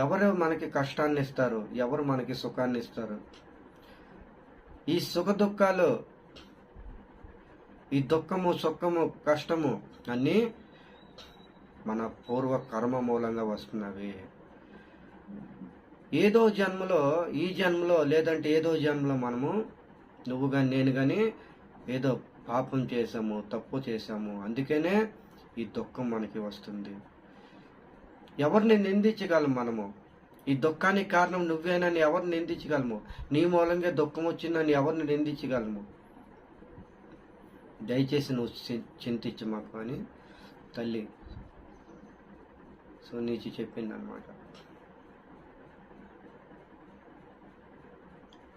ఎవరు మనకి కష్టాన్ని ఇస్తారు, ఎవరు మనకి సుఖాన్ని ఇస్తారు? ఈ సుఖ దుఃఖాలు, ఈ దుఃఖము సుఖము కష్టము అన్నీ మన పూర్వ కర్మ మూలంగా వస్తున్నవి. ఏదో జన్మలో, ఈ జన్మలో లేదంటే ఏదో జన్మలో మనము, నువ్వు కానీ నేను కానీ ఏదో పాపం చేసాము, తప్పు చేసాము, అందుకనే ఈ దుఃఖం మనకి వస్తుంది. ఎవరిని నిందించగలము మనము? ఈ దుఃఖానికి కారణం నువ్వేనని ఎవరిని నిందించగలము? నీ మూలంగా దుఃఖం వచ్చిందని ఎవరిని నిందించగలము? దయచేసి నువ్వు చింతించు మాకు అని తల్లి సునీచి చెప్పింది అనమాట.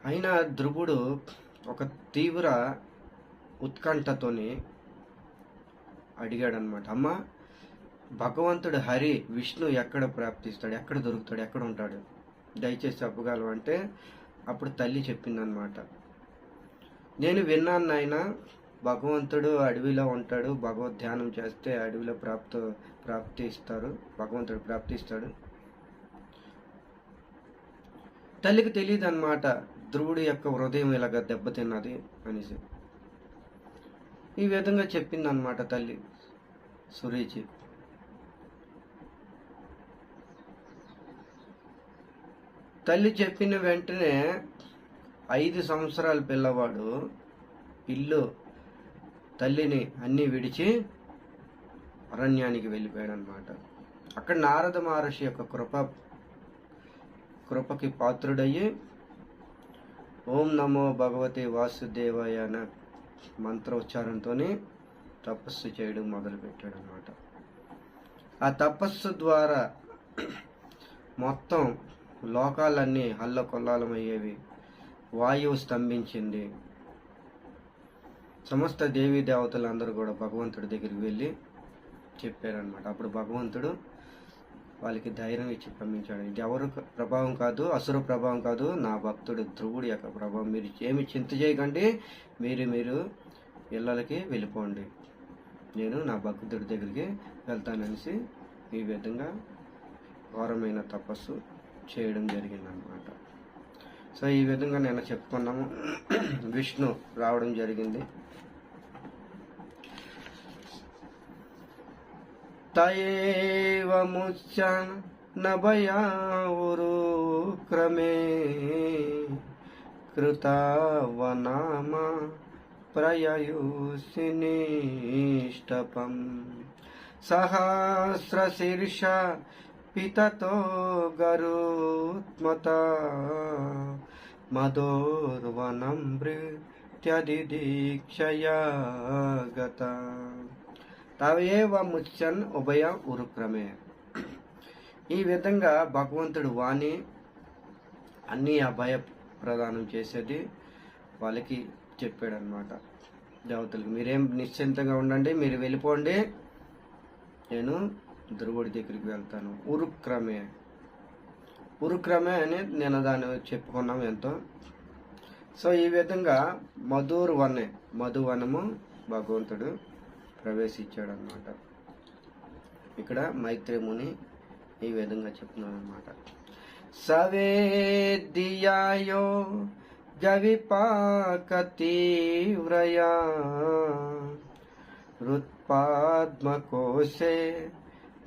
అయినా ధ్రువుడు ఒక తీవ్ర ఉత్కంఠతోని అడిగాడనమాట, అమ్మ భగవంతుడు హరి విష్ణు ఎక్కడ ప్రాప్తిస్తాడు, ఎక్కడ దొరుకుతాడు, ఎక్కడ ఉంటాడు, దయచేసి చెప్పగలవు అంటే అప్పుడు తల్లి చెప్పిందనమాట, నేను విన్నాను నాయన, భగవంతుడు అడవిలో ఉంటాడు, భగవద్ ధ్యానం చేస్తే అడవిలో ప్రాప్తిస్తారు, భగవంతుడు ప్రాప్తిస్తాడు. తల్లికి తెలియదు అనమాట ధ్రువుడి యొక్క హృదయం ఇలాగ దెబ్బతిన్నది అనేసి. ఈ విధంగా చెప్పింది అనమాట తల్లి సురీచి. తల్లి చెప్పిన వెంటనే 5 సంవత్సరాల పిల్లవాడు ఇల్లు తల్లిని అన్నీ విడిచి అరణ్యానికి వెళ్ళిపోయాడు అనమాట. అక్కడ నారద మహర్షి యొక్క కృపకి పాత్రుడయ్యి ఓం నమో భగవతే వాసుదేవాయ అనే మంత్రోచ్చారంతో తపస్సు చేయడం మొదలుపెట్టాడు అనమాట. ఆ తపస్సు ద్వారా మొత్తం లోకాలన్నీ హల్లకొల్లాలమయ్యేవి, వాయువు స్తంభించింది. సమస్త దేవీ దేవతలందరూ కూడా భగవంతుడి దగ్గరికి వెళ్ళి చెప్పారనమాట. అప్పుడు భగవంతుడు వాళ్ళకి ధైర్యం ఇచ్చి పంపించాడు. ఇది ఎవరు ప్రభావం కాదు, అసుర ప్రభావం కాదు, నా భక్తుడు ధ్రువుడి యొక్క ప్రభావం. మీరు ఏమి చింత చేయకండి, మీరు ఇళ్ళకి వెళ్ళిపోండి, నేను నా భక్తుడి దగ్గరికి వెళ్తాననేసి ఈ విధంగా ఘోరమైన తపస్సు చేయడం జరిగిందనమాట. సో ఈ విధంగా నేను చెప్పుకున్నాము. విష్ణు రావడం జరిగింది. తయేవ ముచ్యన్ నభయావురు క్రమే కృతవనామ ప్రయయుసినిష్టపం సహస్రశీర్ష పితతో గరుత్మత మధోర్వనం భృత్యదిదీక్షయా గత తవేవ ముచ్చన్ ఉభయ ఉరుక్రమే. ఈ విధంగా భగవంతుడు వాణి అన్నీ అభయ ప్రదానం చేసేది వాళ్ళకి చెప్పాడనమాట. దేవతలకు మీరేం నిశ్చింతంగా ఉండండి, మీరు వెళ్ళిపోండి, నేను ధ్రువుడి దగ్గరికి వెళ్తాను. ఉరుక్రమే అని నేను దాన్ని చెప్పుకున్నాం ఎంతో. సో ఈ విధంగా మధువనము భగవంతుడు ప్రవేశించాడు అనమాట. ఇక్కడ మైత్రేముని ఈ విధంగా చెప్తున్నాడు అనమాట. సవేదియాయో గవిపాక తీవ్రయా హృత్పాద్మకోశే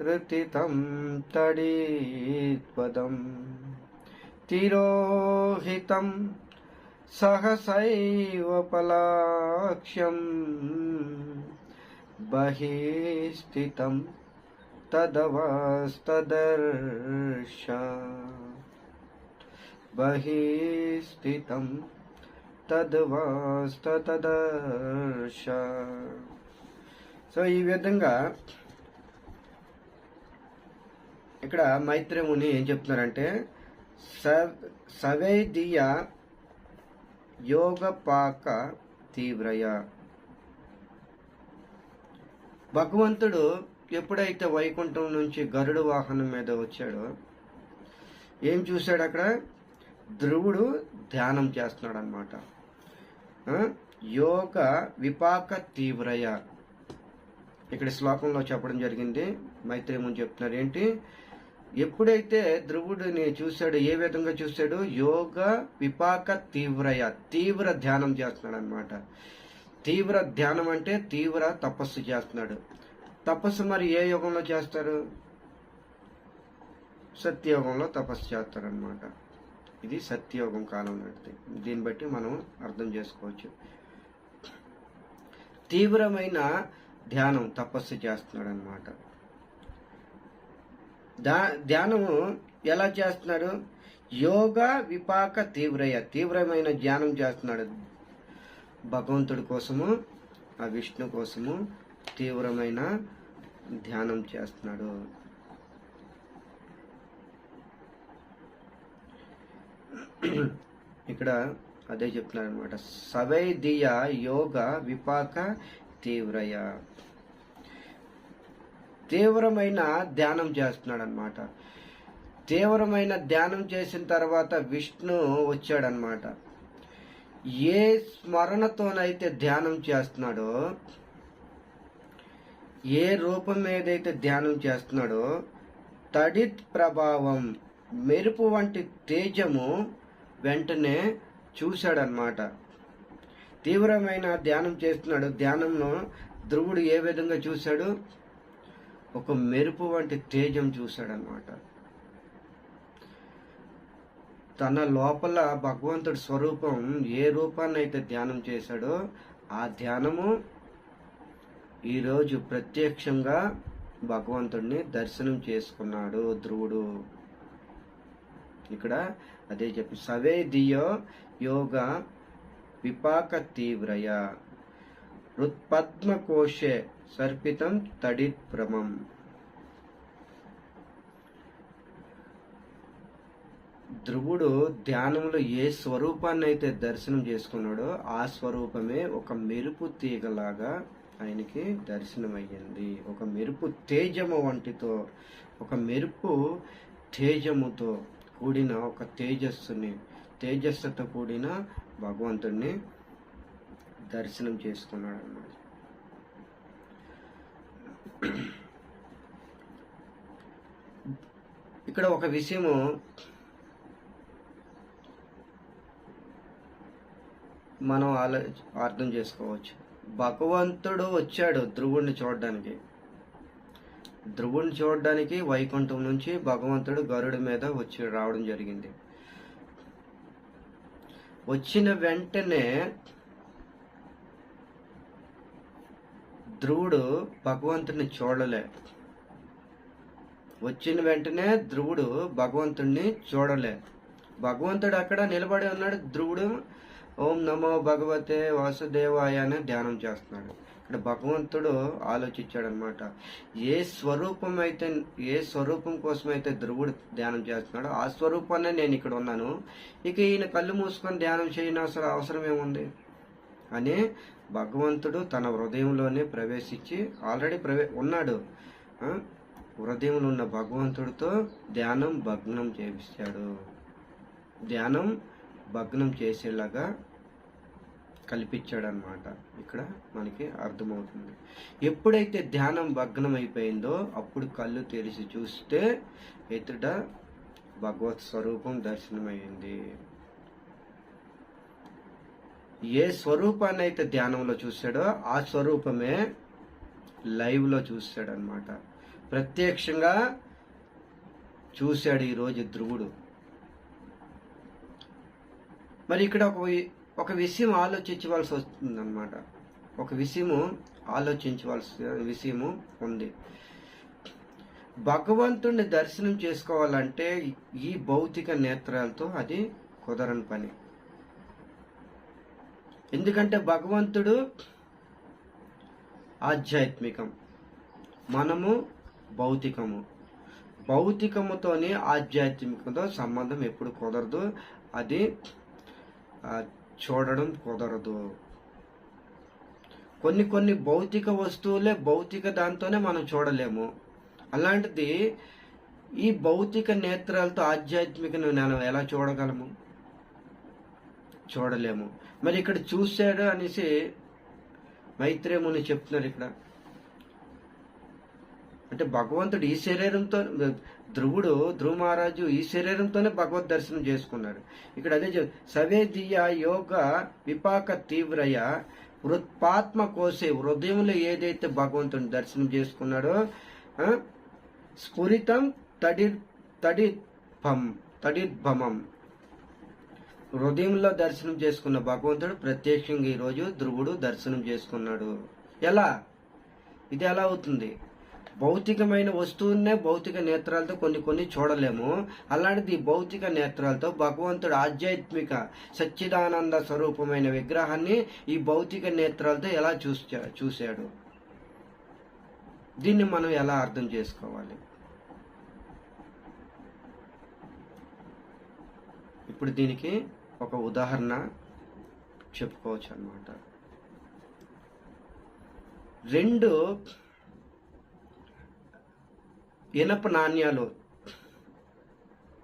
రుతితం తడీత్పదం తిరోహితం సహసైవ పలాక్ష్యం బహిస్థితం తదవస్తదర్శ బహిస్థితం తదవస్తదర్శ. సో ఈ విధంగా ఇక్కడ మైత్రేముని ఏం చెప్తున్నారంటే సవైదియ యోగపాక తీవ్రయ. భగవంతుడు ఎప్పుడైతే వైకుంఠం నుంచి గరుడు వాహనం మీద వచ్చాడో ఏం చూశాడు? అక్కడ ధ్రువుడు ధ్యానం చేస్తున్నాడు అనమాట. యోగ విపాక తీవ్రయ ఇక్కడ శ్లోకంలో చెప్పడం జరిగింది. మైత్రేముని చెప్తున్నారు ఏంటి? ఎప్పుడైతే ధ్రువుడిని చూశాడు, ఏ విధంగా చూశాడు? యోగ విపాక తీవ్ర ధ్యానం చేస్తున్నాడు అనమాట. తీవ్ర ధ్యానం అంటే తీవ్ర తపస్సు చేస్తున్నాడు. తపస్సు మరి ఏ యుగంలో చేస్తారు? సత్యయుగంలో తపస్సు చేస్తారనమాట. ఇది సత్యయుగం కాలం నాటిది. దీన్ని బట్టి మనం అర్థం చేసుకోవచ్చు. తీవ్రమైన ధ్యానం, తపస్సు చేస్తున్నాడు అనమాట. ధ్యానము ఎలా చేస్తున్నాడు? యోగ విపాక తీవ్రమైన ధ్యానం చేస్తున్నాడు. భగవంతుడి కోసము, ఆ విష్ణు కోసము తీవ్రమైన ధ్యానం చేస్తున్నాడు. ఇక్కడ అదే చెప్తున్నారు అనమాట. సవైదియ యోగ విపాక తీవ్రమైన ధ్యానం చేస్తున్నాడు అనమాట. తీవ్రమైన ధ్యానం చేసిన తర్వాత విష్ణు వచ్చాడనమాట. ఏ స్మరణతోనైతే ధ్యానం చేస్తున్నాడో, ఏ రూపం ఏదైతే ధ్యానం చేస్తున్నాడో, తడిత్ ప్రభావం, మెరుపు వంటి తేజము వెంటనే చూశాడనమాట. తీవ్రమైన ధ్యానం చేస్తున్నాడు. ధ్యానంలో ధ్రువుడు ఏ విధంగా చూశాడు? ఒక మెరుపు వంటి తేజం చూశాడనమాట. తన లోపల భగవంతుడి స్వరూపం ఏ రూపాన్ని అయితే ధ్యానం చేశాడో, ఆ ధ్యానము ఈరోజు ప్రత్యక్షంగా భగవంతుడిని దర్శనం చేసుకున్నాడు ధ్రువుడు. ఇక్కడ అదే చెప్పి సవేదియో యోగ విపాక హృత్పద్మకోశే సర్పితం తడిత్ భ్రమం. ధ్రువుడు ధ్యానంలో ఏ స్వరూపాన్ని అయితే దర్శనం చేసుకున్నాడో, ఆ స్వరూపమే ఒక మెరుపు తీగలాగా ఆయనకి దర్శనమయ్యింది. ఒక మెరుపు తేజము వంటితో, ఒక మెరుపు తేజముతో కూడిన ఒక తేజస్సుతో కూడిన భగవంతుడిని దర్శనం చేసుకున్నాడు అన్నమాట. ఇక్కడ ఒక విషయము మనం అర్థం చేసుకోవచ్చు. భగవంతుడు వచ్చాడు ధ్రువుడిని చూడడానికి వైకుంఠం నుంచి భగవంతుడు గరుడి మీద రావడం జరిగింది. వచ్చిన వెంటనే ధ్రువుడు భగవంతుడిని చూడలే. భగవంతుడు అక్కడ నిలబడి ఉన్నాడు. ధ్రువుడు ఓం నమో భగవతే వాసుదేవాయ అని ధ్యానం చేస్తున్నాడు. ఇక్కడ భగవంతుడు ఆలోచించాడు అనమాట. ఏ స్వరూపం కోసమైతే ధ్రువుడు ధ్యానం చేస్తున్నాడో, ఆ స్వరూపాన్ని నేను ఇక్కడ ఉన్నాను. ఇక ఈయన కళ్ళు మూసుకొని ధ్యానం చేయనవసరం అవసరం ఏముంది అని భగవంతుడు తన హృదయంలోనే ప్రవేశించి ఆల్రెడీ ఉన్నాడు. హృదయంలో ఉన్న భగవంతుడితో ధ్యానం భగ్నం చేసేలాగా కల్పించాడు అనమాట. ఇక్కడ మనకి అర్థమవుతుంది. ఎప్పుడైతే ధ్యానం భగ్నం అయిపోయిందో, అప్పుడు కళ్ళు తెరిచి చూస్తే ఎదుట భగవత్ స్వరూపం దర్శనమైంది. ఏ స్వరూపాన్ని అయితే ధ్యానంలో చూశాడో, ఆ స్వరూపమే లైవ్ లో చూశాడు అనమాట. ప్రత్యక్షంగా చూశాడు ఈరోజు ధ్రువుడు. మరి ఇక్కడ ఒక విషయం ఆలోచించవలసి వస్తుంది అనమాట. ఆలోచించవలసిన విషయము ఉంది. భగవంతుడిని దర్శనం చేసుకోవాలంటే ఈ భౌతిక నేత్రాలతో అది కుదరని పని. ఎందుకంటే భగవంతుడు ఆధ్యాత్మికం, మనము భౌతికముతోని ఆధ్యాత్మికతో సంబంధం ఎప్పుడు కుదరదు. అది చూడడం కుదరదు. కొన్ని భౌతిక వస్తువులే భౌతిక దాంతోనే మనం చూడలేము. అలాంటిది ఈ భౌతిక నేత్రాలతో ఆధ్యాత్మికను మనం ఎలా చూడగలము? చూడలేము. మరి ఇక్కడ చూశాడు అనేసి మైత్రేయ ముని చెప్తున్నారు. ఇక్కడ అంటే భగవంతుడు ఈ శరీరంతో, ధ్రువ మహారాజు ఈ శరీరంతోనే భగవద్ దర్శనం చేసుకున్నాడు. ఇక్కడ అదే సవేదియ యోగ విపాక తీవ్రయ వృత్పాత్మ కోసే, హృదయంలో ఏదైతే భగవంతుని దర్శనం చేసుకున్నాడో స్ఫురితం తడిద్భమం, హృదయంలో దర్శనం చేసుకున్న భగవంతుడు ప్రత్యక్షంగా ఈరోజు ధ్రువుడు దర్శనం చేసుకున్నాడు. ఇది ఎలా అవుతుంది? భౌతికమైన వస్తువునే భౌతిక నేత్రాలతో కొన్ని చూడలేము. అలాంటిది భౌతిక నేత్రాలతో భగవంతుడు ఆధ్యాత్మిక సచ్చిదానంద స్వరూపమైన విగ్రహాన్ని ఈ భౌతిక నేత్రాలతో ఎలా చూశాడు? దీన్ని మనం ఎలా అర్థం చేసుకోవాలి? ఇప్పుడు దీనికి ఒక ఉదాహరణ చెప్పుకోవచ్చు అన్నమాట. 2 ఇనప నాణ్యాలు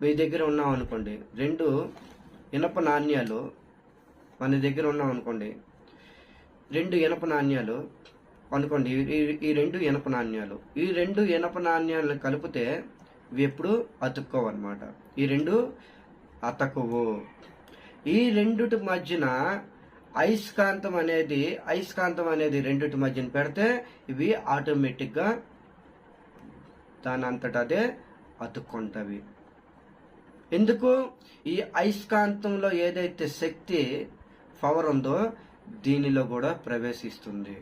మీ దగ్గర ఉన్నాం అనుకోండి. 2 ఇనప నాణ్యాలు మన దగ్గర ఉన్నాం అనుకోండి. 2 ఇనప నాణ్యాలు అనుకోండి. ఈ 2 ఇనప నాణ్యాలు, ఈ 2 ఇనప నాణ్యాలను కలిపితే ఇవి ఎప్పుడు అతుక్కోవన్నమాట. ఈ 2 అతకువు. ఈ రెండుటి మధ్యన అయస్కాంతం అనేది రెండుటి మధ్యన పెడితే ఇవి ఆటోమేటిక్గా దాని అంతటా అదే అతుక్కుంటవి. ఎందుకు? ఈ అయస్కాంతంలో ఏదైతే శక్తి పవర్ ఉందో దీనిలో కూడా ప్రవేశిస్తుంది.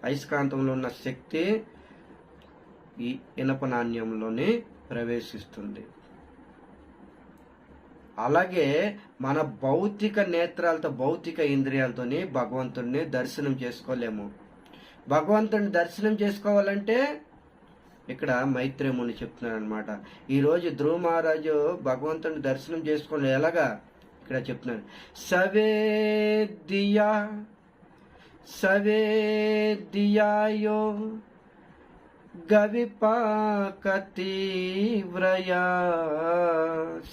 అయస్కాంతంలో ఉన్న శక్తి ఈ ఇనప నాణ్యంలోనే ప్రవేశిస్తుంది. అలాగే మన భౌతిక నేత్రాలతో, భౌతిక ఇంద్రియాలతోని భగవంతుడిని దర్శనం చేసుకోలేము. భగవంతుడిని దర్శనం చేసుకోవాలంటే ఇక్కడ మైత్రేముని చెప్తున్నాడు అనమాట. ఈరోజు ధ్రువ మహారాజు భగవంతుడిని దర్శనం చేసుకోండి. ఎలాగా? ఇక్కడ చెప్తున్నాడు. సవేదియాయో గవిపాక తీవ్రయా,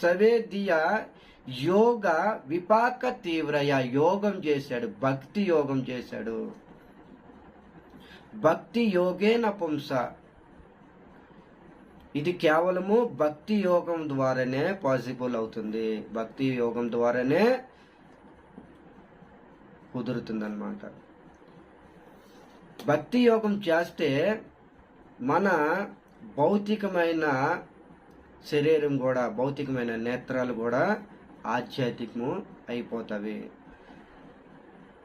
సవేదియ యోగ విపాక తీవ్రయ, యోగం చేశాడు, భక్తి యోగం చేశాడు. భక్తి యోగేన పుంస, ఇది కేవలము భక్తి యోగం ద్వారానే పాసిబుల్ అవుతుంది. భక్తి యోగం ద్వారానే కుదురుతుంది అన్నమాట. భక్తి యోగం చేస్తే మన భౌతికమైన శరీరం కూడా, భౌతికమైన నేత్రాలు కూడా ఆధ్యాత్మికము అయిపోతాయి.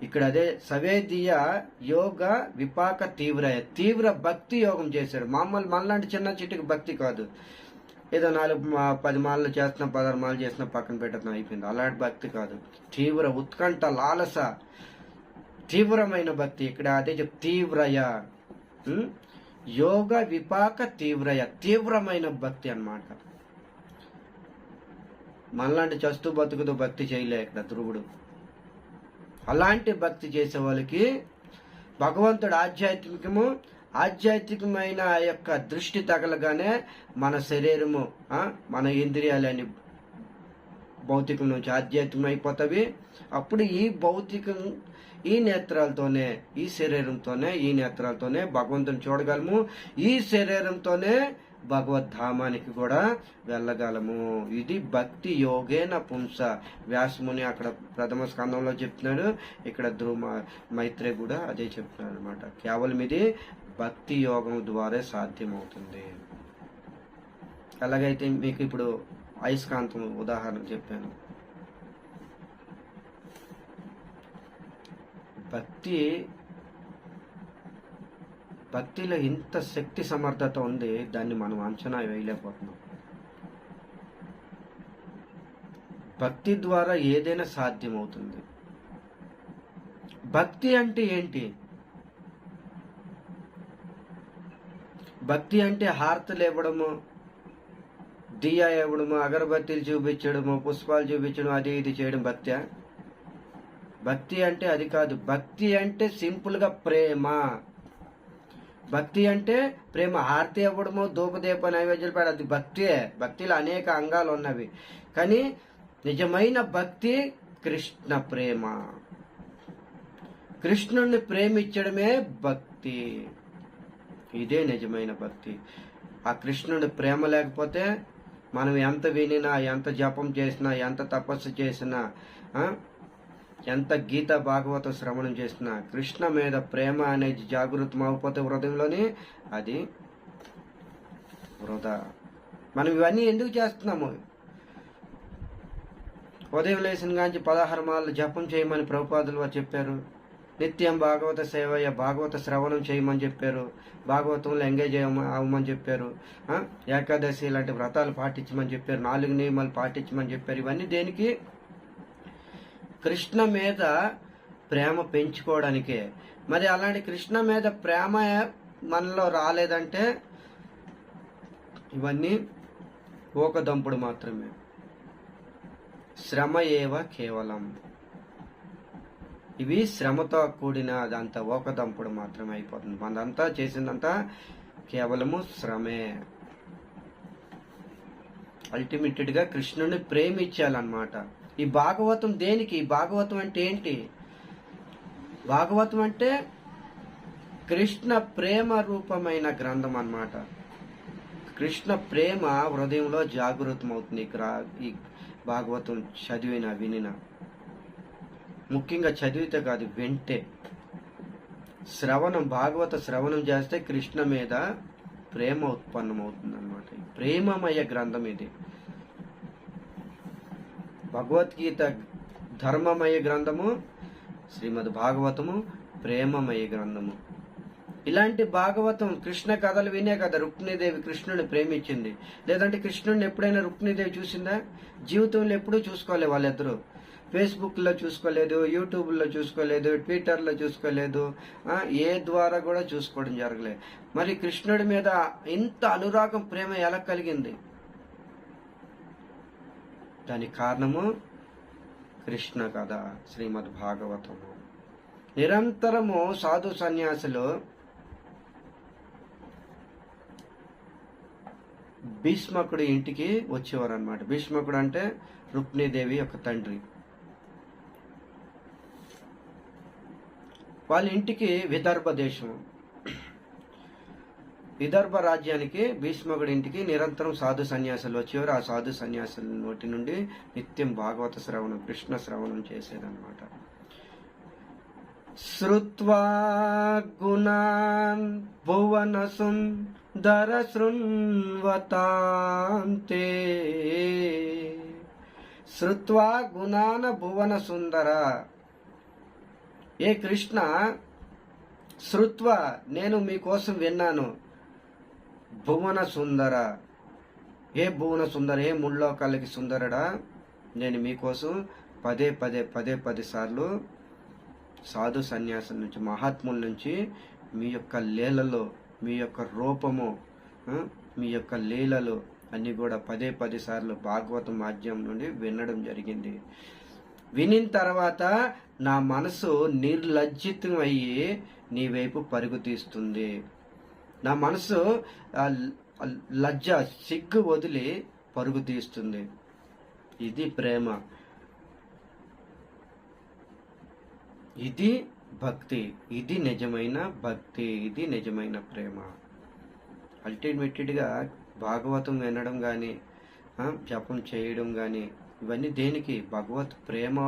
ఇక్కడ అదే సవేదియ యోగ విపాక తీవ్ర భక్తి యోగం చేశాడు. మామూలు మనలాంటి చిన్న చిటికి భక్తి కాదు. ఏదో 4-10 మాలలు చేస్తున్నాం, 16 మాలలు చేస్తున్నాం, పక్కన పెట్టడం అయిపోయింది. అలాంటి భక్తి కాదు. తీవ్ర ఉత్కంఠ లాలస, తీవ్రమైన భక్తి. ఇక్కడ అదే తీవ్రయ, యోగ విపాక తీవ్రయ, తీవ్రమైన భక్తి అన్నమాట. మనలాంటి చస్తూ బతుకుతూ భక్తి చేయలే ఇక్కడ ధ్రువుడు. అలాంటి భక్తి చేసే వాళ్ళకి భగవంతుడు ఆధ్యాత్మికమైన యొక్క దృష్టి తగలగానే మన శరీరము, మన ఇంద్రియాలని భౌతికం నుంచి ఆధ్యాత్మికం అయిపోతాయి. అప్పుడు ఈ నేత్రాలతోనే, ఈ శరీరంతోనే, ఈ నేత్రాలతోనే భగవంతుని చూడగలము. ఈ శరీరంతోనే భగవద్ధామానికి కూడా వెళ్ళగలము. ఇది భక్తి యోగేన పుంస. వ్యాసముని అక్కడ ప్రథమ స్కందంలో చెప్తున్నాడు, ఇక్కడ ధ్రువ మైత్రే కూడా అదే చెప్తున్నాడు అనమాట. కేవలం ఇది భక్తి యోగం ద్వారా సాధ్యమవుతుంది. అలాగైతే మీకు ఇప్పుడు అయస్కాంతం ఉదాహరణ చెప్పాను. భక్తిలో ఇంత శక్తి సమర్థత ఉంది, దాన్ని మనం అంచనా వేయలేకపోతున్నాం. భక్తి ద్వారా ఏదైనా సాధ్యమవుతుంది. భక్తి అంటే ఏంటి? భక్తి అంటే హారతులు ఇవ్వడము, దియా ఇవ్వడము, అగరబత్తీలు చూపించడము, పుష్పాలు చూపించడం, అది ఇది చేయడం భక్త్యా? భక్తి అంటే అది కాదు. భక్తి అంటే సింపుల్గా ప్రేమ. భక్తి అంటే ప్రేమ. హారతి ఇవ్వడము, ధూపదీప నైవేద్యాలు పెడ, అది భక్తే. భక్తిలో అనేక అంగాలు ఉన్నవి. కానీ నిజమైన భక్తి కృష్ణ ప్రేమ. కృష్ణుణ్ణి ప్రేమించడమే భక్తి. ఇదే నిజమైన భక్తి. ఆ కృష్ణుడి ప్రేమ లేకపోతే మనం ఎంత వినినా, ఎంత జపం చేసినా, ఎంత తపస్సు చేసినా, ఎంత గీత భాగవత శ్రవణం చేసినా, కృష్ణ మీద ప్రేమ అనేది జాగృతం అవ్వకపోతే హృదయంలోని అది వృధా. మనం ఇవన్నీ ఎందుకు చేస్తున్నాము? ఉదయం లేచిన గాంచి 16 మాలలు జపం చేయమని ప్రభుపాదులు వారు చెప్పారు. నిత్యం భాగవత సేవయ్య, భాగవత శ్రవణం చేయమని చెప్పారు. భాగవతంలో ఎంగేజ్ అవ్వమని చెప్పారు. ఏకాదశి లాంటి వ్రతాలు పాటించమని చెప్పారు. 4 నియమాలు పాటించమని చెప్పారు. ఇవన్నీ దేనికి? కృష్ణ మీద ప్రేమ పెంచుకోవడానికే. మరి అలాంటి కృష్ణ మీద ప్రేమ మనలో రాలేదంటే ఇవన్నీ ఊకదంపుడు మాత్రమే. శ్రమ ఏవ కేవలం. ఇవి శ్రమతో కూడిన అదంతా ఊకదంపుడు మాత్రమే అయిపోతుంది. మనంతా చేసిందంతా కేవలము శ్రమే. అల్టిమేటెడ్ గా కృష్ణుని ప్రేమించాలన్నమాట. ఈ భాగవతం దేనికి? భాగవతం అంటే ఏంటి? భాగవతం అంటే కృష్ణ ప్రేమ రూపమైన గ్రంథం అన్నమాట. కృష్ణ ప్రేమ హృదయంలో జాగృతం అవుతుంది ఈ భాగవతం చదివిన వినిన. ముఖ్యంగా చదివితే కాదు, వింటే. శ్రవణం, భాగవత శ్రవణం చేస్తే కృష్ణ మీద ప్రేమ ఉత్పన్నమవుతుంది అన్నమాట. ప్రేమమయ గ్రంథం ఇది. భగవద్గీత ధర్మమయ గ్రంథము, శ్రీమద్ భాగవతము ప్రేమమయ గ్రంథము. ఇలాంటి భాగవతం కృష్ణ కథలు వినే కదా రుక్మిణీదేవి కృష్ణుని ప్రేమించింది. లేదంటే కృష్ణుడిని ఎప్పుడైనా రుక్మిణీదేవి చూసిందా? జీవితంలో ఎప్పుడూ చూసుకోలే. వాళ్ళిద్దరూ ఫేస్బుక్లో చూసుకోలేదు, యూట్యూబ్లో చూసుకోలేదు, ట్విట్టర్లో చూసుకోలేదు, ఏ ద్వారా కూడా చూసుకోవడం జరగలేదు. మరి కృష్ణుడి మీద ఇంత అనురాగం, ప్రేమ ఎలా కలిగింది? దానికి కారణము కృష్ణ కథ, శ్రీమద్ భాగవతము. నిరంతరము సాధు సన్యాసులు భీష్మకుడి ఇంటికి వచ్చేవారు అనమాట. భీష్మకుడు అంటే రుక్మిణీదేవి యొక్క తండ్రి. వాళ్ళ ఇంటికి విదర్భ దేశం, విదర్భ రాజ్యానికి భీష్మకుడి ఇంటికి నిరంతరం సాధు సన్యాసులు వచ్చేవారు. ఆ సాధు సన్యాసుల నోటి నుండి నిత్యం భాగవత శ్రవణం, కృష్ణ శ్రవణం చేసేదన్నమాట. శ్రుత్వా గుణాన్ భువన సుందర శృణ్వతాంతే. శ్రుత్వా గుణాన భువన సుందర. ఏ కృష్ణ, శ్రుత్వ నేను మీకోసం విన్నాను. భువన సుందర, ఏ భువన సుందర, ఏ ముల్లోకాలకి సుందరడా, నేను మీకోసం పదే సార్లు సాధు సన్యాసం నుంచి, మహాత్ముల నుంచి మీ యొక్క లీలలో, మీ యొక్క రూపము, మీ యొక్క లీలలు అన్ని కూడా పదే సార్లు భాగవతం మాధ్యమం నుండి వినడం జరిగింది. వినిన తర్వాత నా మనసు నిర్లజ్జితం అయ్యి నీ వైపు పరుగు తీస్తుంది. నా మనసు లజ్జ, సిగ్గు వదిలి పరుగు తీస్తుంది. ఇది ప్రేమ, ఇది భక్తి, ఇది నిజమైన భక్తి, ఇది నిజమైన ప్రేమ. అల్టిమేటెడ్గా భాగవతం వినడం కానీ, జపం చేయడం కానీ, ఇవన్నీ దేనికి? భగవత్ ప్రేమ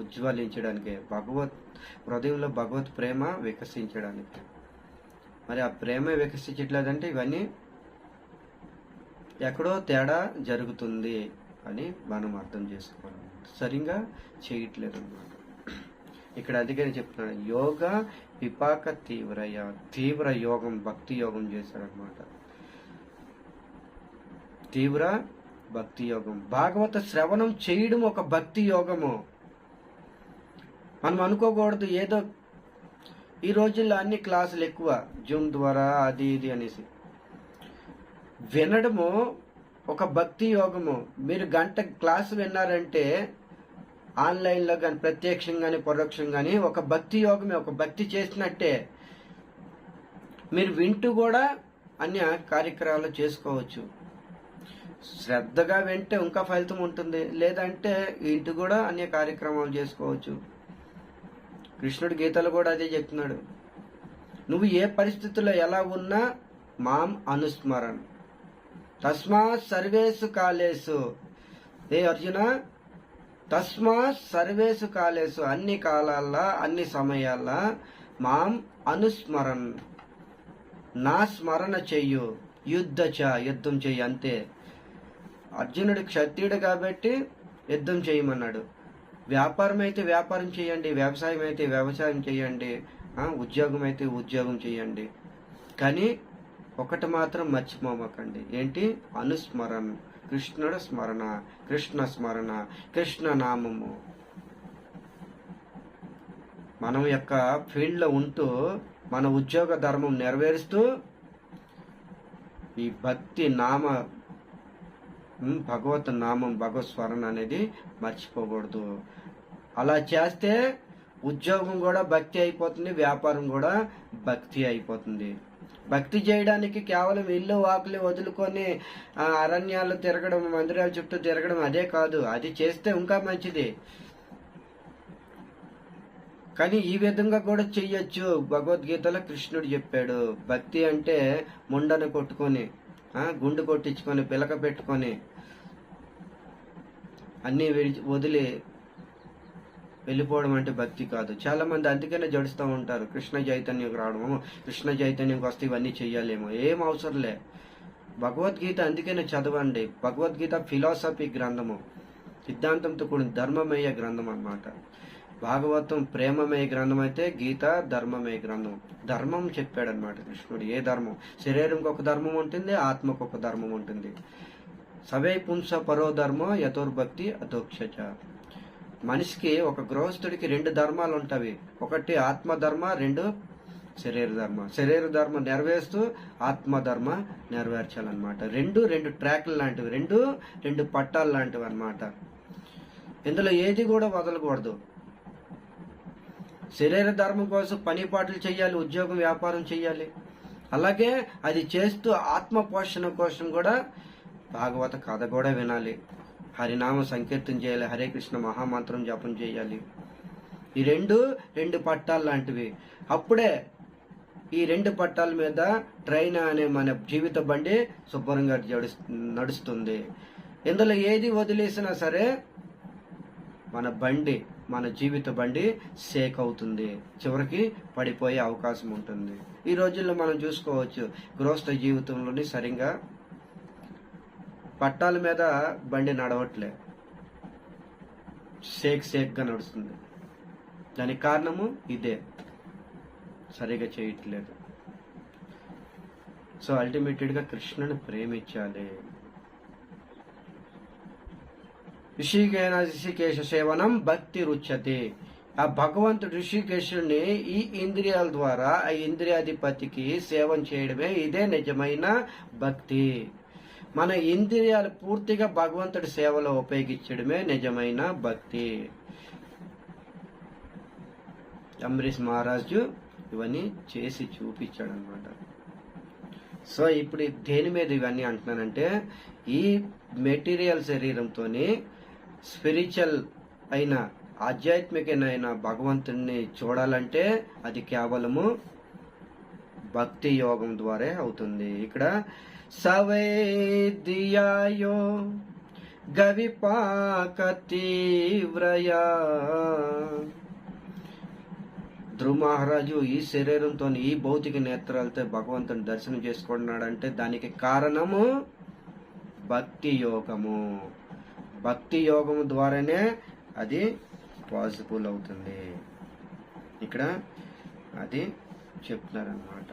ఉజ్వలించడానికి, హృదయంలో భగవత్ ప్రేమ వికసించడానికి. మరి ఆ ప్రేమ వికసించట్లేదంటే ఇవన్నీ ఎక్కడో తేడా జరుగుతుంది అని మనం అర్థం చేసుకోవాలి. సరిగా చేయట్లేదు అన్నమాట. ఇక్కడ అందుకని చెప్తున్నాడు, యోగ విపాక తీవ్ర యోగం, భక్తి యోగం చేశాడనమాట. తీవ్ర భక్తి యోగం. భాగవత శ్రవణం చేయడం ఒక భక్తి యోగము. మనం అనుకోకూడదు ఏదో ఈ రోజుల్లో అన్ని క్లాసులు ఎక్కువ, జూమ్ ద్వారా అది ఇది అనేసి. వినడము ఒక భక్తి యోగము. మీరు గంట క్లాసు విన్నారంటే ఆన్లైన్లో కానీ, ప్రత్యక్షంగా కానీ, పరోక్షంగా కానీ ఒక భక్తి యోగమే, ఒక భక్తి చేసినట్టే. మీరు వింటూ కూడా అన్ని కార్యక్రమాలు చేసుకోవచ్చు. శ్రద్ధగా వింటే ఇంకా ఫలితం ఉంటుంది. లేదంటే ఇంటి కూడా అన్ని కార్యక్రమాలు చేసుకోవచ్చు. కృష్ణుడు గీతలు కూడా అదే చెప్తున్నాడు. నువ్వు ఏ పరిస్థితుల్లో ఎలా ఉన్నా మాం అనుస్మరణ్ తస్మాత్ సర్వేసు కాలేసు. ఏ అర్జున, తస్మాత్ సర్వేసు కాలేసు, అన్ని కాలాల్లో అన్ని సమయాల్లో మాం అనుస్మరణ్, నా స్మరణ చెయ్యు. యుద్ధం చెయ్యి అంతే. అర్జునుడు క్షత్రియుడు కాబట్టి యుద్ధం చేయమన్నాడు. వ్యాపారం అయితే వ్యాపారం చేయండి, వ్యవసాయం అయితే వ్యవసాయం చేయండి, ఉద్యోగం అయితే ఉద్యోగం చేయండి. కానీ ఒకటి మాత్రం మర్చిపోమకండి, ఏంటి? అనుస్మరణ, కృష్ణుడు స్మరణ, కృష్ణ స్మరణ, కృష్ణ నామము. మనం యొక్క ఫీల్డ్లో ఉంటూ మన ఉద్యోగ ధర్మం నెరవేరుస్తూ ఈ భక్తి నామ, భగవత్ నామం, భగవత్ స్మరణ అనేది మర్చిపోకూడదు. అలా చేస్తే ఉద్యోగం కూడా భక్తి అయిపోతుంది, వ్యాపారం కూడా భక్తి అయిపోతుంది. భక్తి చేయడానికి కేవలం ఇల్లు వాకులు వదులుకొని అరణ్యాలు తిరగడం, మందిరాల చుట్టూ తిరగడం అదే కాదు. అది చేస్తే ఇంకా మంచిది. కానీ ఈ విధంగా కూడా చెయ్యొచ్చు. భగవద్గీతలో కృష్ణుడు చెప్పాడు, భక్తి అంటే ముండను కొట్టుకొని, గుండు కొట్టించుకొని, పిలక పెట్టుకొని, అన్నీ వదిలి వెళ్ళిపోవడం అంటే భక్తి కాదు. చాలా మంది అందుకనే జడుస్తూ ఉంటారు. కృష్ణ చైతన్యంకి రావడము, కృష్ణ చైతన్యంకి వస్తే ఇవన్నీ చెయ్యాలేమో. ఏం అవసరంలే. భగవద్గీత అందుకనే చదవండి. భగవద్గీత ఫిలాసఫీ గ్రంథము, సిద్ధాంతంతో కూడిన ధర్మమేయ గ్రంథం అన్నమాట. భాగవతం ప్రేమమయ గ్రంథం అయితే, గీత ధర్మమయ గ్రంథం. ధర్మం చెప్పాడనమాట కృష్ణుడు. ఏ ధర్మం? శరీరంకి ఒక ధర్మం ఉంటుంది, ఆత్మకు ఒక ధర్మం ఉంటుంది. సవై పుంస పరో ధర్మం యథోర్భక్తి అధోక్షచ. మనిషికి, ఒక గృహస్థుడికి 2 ధర్మాలు ఉంటాయి. ఒకటి ఆత్మధర్మ, 2 శరీర ధర్మ. శరీర ధర్మ నెరవేరుస్తూ ఆత్మధర్మ నెరవేర్చాలన్నమాట. 2 ట్రాక్లు లాంటివి, 2 పట్టాలు లాంటివి అన్నమాట. ఇందులో ఏది కూడా వదలకూడదు. శరీర ధర్మం కోసం పని పాటలు చేయాలి, ఉద్యోగం వ్యాపారం చేయాలి. అలాగే అది చేస్తూ ఆత్మ పోషణ కోసం కూడా భాగవత కథ కూడా వినాలి, హరినామ సంకీర్తన చేయాలి, హరే కృష్ణ మహామంత్రం జపం చేయాలి. ఈ 2 పట్టాలు లాంటివి. అప్పుడే ఈ 2 పట్టాల మీద ట్రైన్ అనే మన జీవిత బండి శుభ్రంగా నడుస్తుంది. ఇందులో ఏది వదిలేసినా సరే మన బండి, మన జీవిత బండి షేక్ అవుతుంది, చివరికి పడిపోయే అవకాశం ఉంటుంది. ఈ రోజుల్లో మనం చూసుకోవచ్చు, గృహస్థ జీవితంలోని సరిగా పట్టాల మీద బండి నడవట్లే, షేక్గా నడుస్తుంది. దానికి కారణము ఇదే, సరిగా చేయట్లేదు. సో అల్టిమేటెడ్గా కృష్ణుని ప్రేమించాలి. ఋషికేశ సేవనం భక్తి రుచ్యతే. ఆ భగవంతుడు ఋషికేశుడిని ఈ ఇంద్రియాల ద్వారా ఆ ఇంద్రియాధిపతికి సేవం చేయడమే ఇదే నిజమైన భక్తి. మన ఇంద్రియాలు పూర్తిగా భగవంతుడి సేవలో ఉపయోగించడమే నిజమైన భక్తి. అంబరీష్ మహారాజు ఇవన్నీ చేసి చూపించాడు అనమాట. సో ఇప్పుడు దేని మీద ఇవన్నీ అంటున్నానంటే, ఈ మెటీరియల్ శరీరంతోని స్పిరిచువల్ అయిన, ఆధ్యాత్మికమైన భగవంతుడిని చూడాలంటే అది కేవలము భక్తి యోగం ద్వారా అవుతుంది. ఇక్కడ సవైదియాయో గవిపాక తీవ్రయా. ధ్రువ మహారాజు ఈ శరీరంతో, ఈ భౌతిక నేత్రాలతో భగవంతుని దర్శనం చేసుకున్నాడంటే దానికి కారణము భక్తి యోగము. భక్తి యోగము ద్వారానే అది పాసిబుల్ అవుతుంది. ఇక్కడ అది చెప్తున్నారన్నమాట.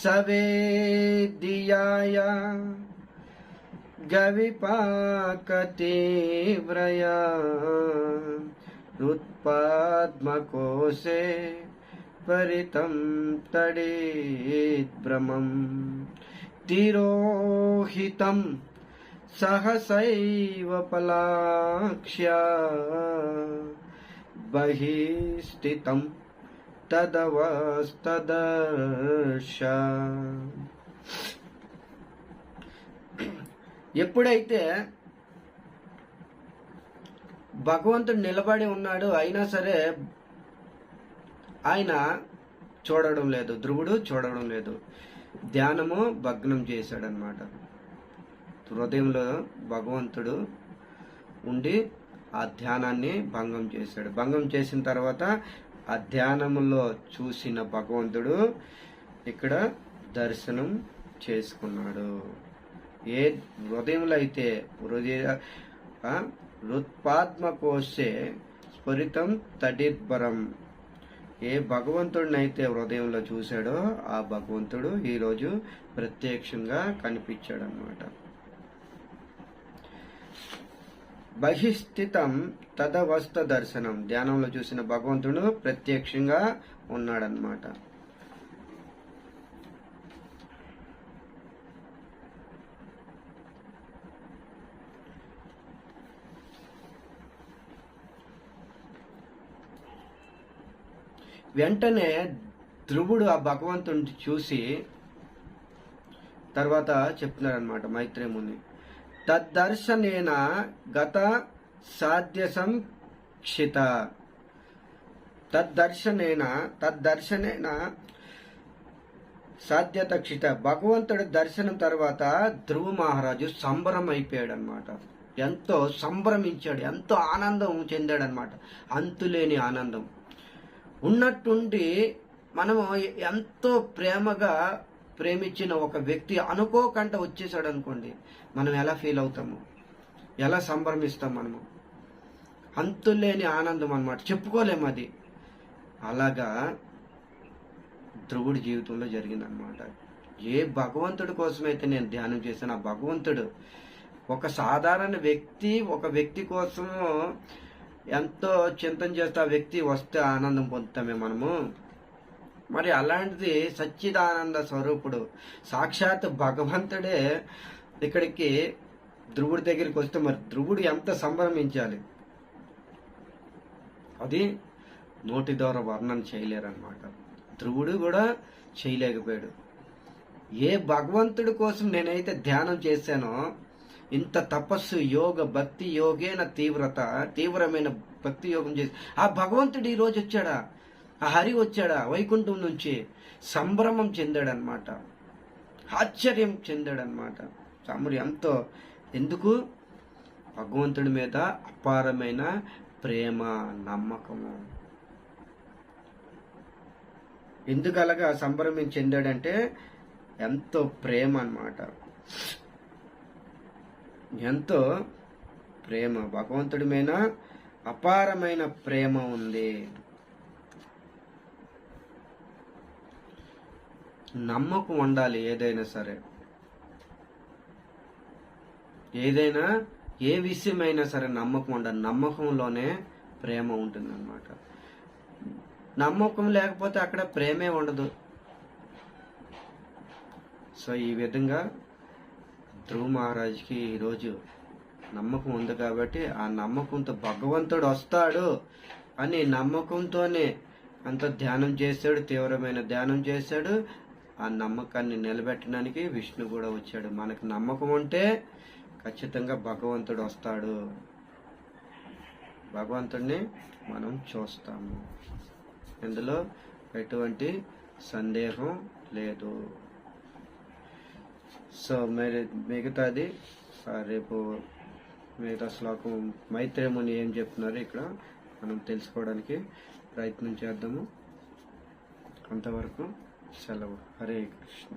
సవేదియాయ గవిపాక తీవ్రయా హృత్పద్మకోశే పరితం తడేద్భ్రమం తిరోహితం సహసైవ పలాక్ష్యా బహిస్థితం తదవస్తదర్శ. ఎప్పుడైతే భగవంతుడు నిలబడి ఉన్నాడు, అయినా సరే ఆయన చూడడం లేదు, ధ్రువుడు చూడడం లేదు. ధ్యానము భగ్నం చేశాడనమాట. హృదయంలో భగవంతుడు ఉండి ఆ ధ్యానాన్ని భంగం చేశాడు. భంగం చేసిన తర్వాత ఆ ధ్యానములో చూసిన భగవంతుడు ఇక్కడ దర్శనం చేసుకున్నాడు. ఏ హృదయంలో అయితే హృత్పాద్మకోశే స్ఫురితం తడిర్బరం, ఏ భగవంతుడినైతే హృదయంలో చూశాడో ఆ భగవంతుడు ఈరోజు ప్రత్యక్షంగా కనిపించాడు అన్నమాట. బహిస్థితం తదవస్థ దర్శనం, ధ్యానంలో చూసిన భగవంతుడు ప్రత్యక్షంగా ఉన్నాడనమాట. వెంటనే ధ్రువుడు ఆ భగవంతుడిని చూసి తర్వాత చెప్తున్నారనమాట మైత్రేయ ముని, తద్దర్శనేన గత సాధ్య సంక్షిత, తద్దర్శనేన సాధ్యత క్షిత. భగవంతుడి దర్శనం తర్వాత ధ్రువ మహారాజు సంబరం అయిపోయాడు అనమాట. ఎంతో సంభ్రమించాడు, ఎంతో ఆనందం చెందాడనమాట. అంతులేని ఆనందం. ఉన్నట్టుండి మనము ఎంతో ప్రేమగా ప్రేమించిన ఒక వ్యక్తి అనుకోకుండా వచ్చేసాడు అనుకోండి, మనం ఎలా ఫీల్ అవుతాము, ఎలా సంభ్రమిస్తాం మనము. అంతులేని ఆనందం అన్నమాట, చెప్పుకోలేము అది. అలాగా ధ్రువుడి జీవితంలో జరిగిందనమాట. ఏ భగవంతుడి కోసమైతే నేను ధ్యానం చేశాను, ఆ భగవంతుడు ఒక సాధారణ వ్యక్తి, ఒక వ్యక్తి కోసం ఎంతో చింతన చేస్తే ఆ వ్యక్తి వస్తే ఆనందం పొందుతామే మనము. మరి అలాంటిది సచ్చిదానంద స్వరూపుడు సాక్షాత్ భగవంతుడే ఇక్కడికి ధ్రువుడి దగ్గరికి వస్తే మరి ధ్రువుడు ఎంత సంభ్రమించాలి, అది నోటి ద్వారా వర్ణన చేయలేరన్నమాట. ధ్రువుడు కూడా చేయలేకపోయాడు. ఏ భగవంతుడి కోసం నేనైతే ధ్యానం చేశానో, ఇంత తపస్సు, యోగ, భక్తి యోగేన తీవ్రమైన భక్తి యోగం చేసి ఆ భగవంతుడు ఈరోజు వచ్చాడా, ఆ హరి వచ్చాడా వైకుంఠం నుంచి, సంభ్రమం చెందాడనమాట, ఆశ్చర్యం చెందాడనమాట. రాముడు ఎంతో, ఎందుకు భగవంతుడి మీద అపారమైన ప్రేమ, నమ్మకము. ఎందుకు అలాగా సంభ్రమం చెందాడంటే ఎంతో ప్రేమ అన్నమాట. ఎంతో ప్రేమ, భగవంతుడి మీద అపారమైన ప్రేమ ఉంది. నమ్మకం ఉండాలి. ఏదైనా సరే, ఏదైనా ఏ విషయమైనా సరే నమ్మకం ఉండాలి. నమ్మకంలోనే ప్రేమ ఉంటుంది అన్నమాట. నమ్మకం లేకపోతే అక్కడ ప్రేమే ఉండదు. సో ఈ విధంగా ధ్రువ మహారాజుకి ఈరోజు నమ్మకం ఉంది కాబట్టి ఆ నమ్మకంతో భగవంతుడు వస్తాడు అని నమ్మకంతోనే అంత ధ్యానం చేశాడు, తీవ్రమైన ధ్యానం చేశాడు. ఆ నమ్మకాన్ని నిలబెట్టడానికి విష్ణు కూడా వచ్చాడు. మనకు నమ్మకం ఉంటే ఖచ్చితంగా భగవంతుడు వస్తాడు, భగవంతుడిని మనం చూస్తాము. ఇందులో ఎటువంటి సందేహం లేదు. సో మిగతాది రేపు మిగతా శ్లోకం మైత్రేయ ముని ఏం చెప్తున్నారు ఇక్కడ మనం తెలుసుకోవడానికి ప్రయత్నం చేద్దాము. అంతవరకు సెలవు. హరే కృష్ణ.